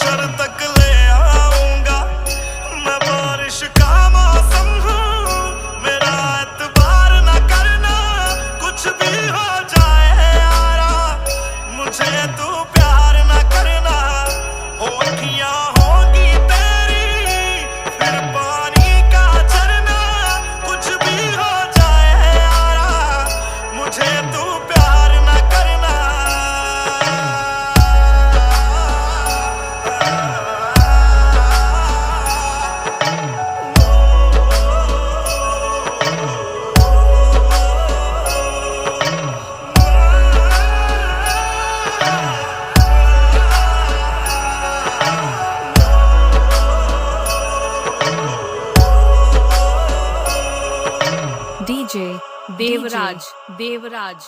हशर तक ले आऊंगा। मैं बारिश का मौसम हूँ, मेरा एतबार न करना, कुछ भी हो जाए यारा, मुझे तू प्यार न करना। होठियां होगी तेरी फिर पानी का झरना, कुछ भी हो जाए यारा, मुझे तू प्यार न करना। DJ देवराज देवराज।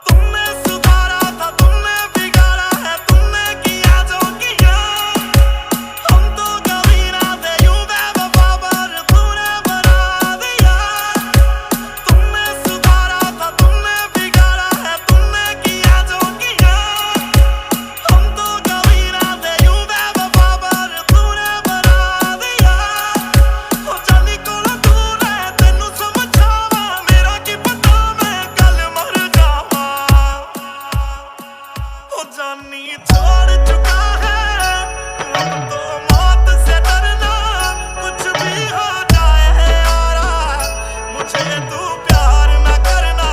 तुमने सुधारा था, तुमने बिगाड़ा है, तुमने किया जो किया। हम तो कभी ना थे यूं बेवफा, पर तूने बना दिया। तुमने सुधारा था, तुमने बिगाड़ा है, तुमने किया जो किया। हम तो कभी ना थे यूं बेवफा, पर तूने बना दिया। ओ जानी कोल दूर है, तेनू समझावा, मेरा की पता मैं कल मर जावा। ओ जानी छोड़ चुका है, अब तो मौत से डरना, कुछ भी हो जाए यारा, मुझे तू प्यार न करना।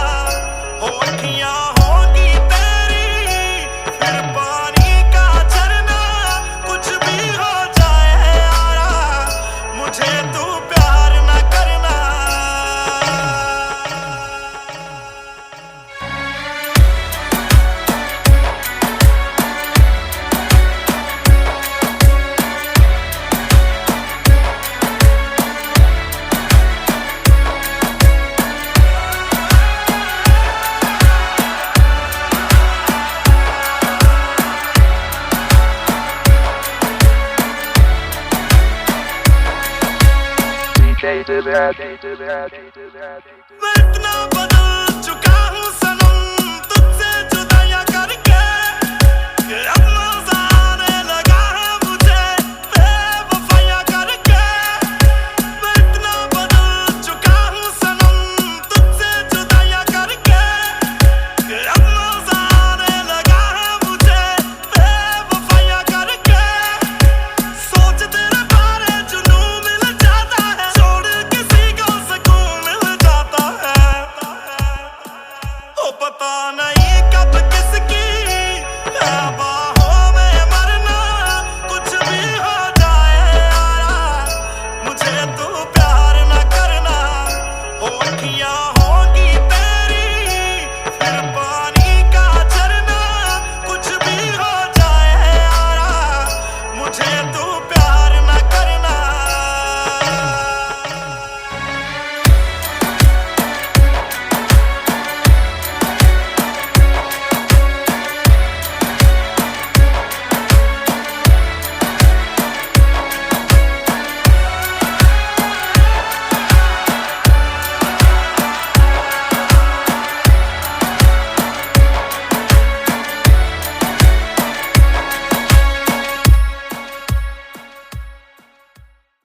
होठियां होगी तेरी फिर पानी का झरना, कुछ भी हो जाए यारा, मुझे तू प्यार न करना। मैं इतना बदल चुका हूँ सनम, तुझसे जुदाइयां करके, कि अब मजा आने लगा है मुझे बेवफाइयां करके। मैं इतना बदल चुका हूँ सनम, तुझसे जुदाइयां करके, कि अब मजा आने लगा है मुझे बेवफाइयां करके। सोच तेरे बारे जुनून मिल जाता है, छोड़ किसी को सुकून मिल जाता है। ओ पता नहीं कब किसकी है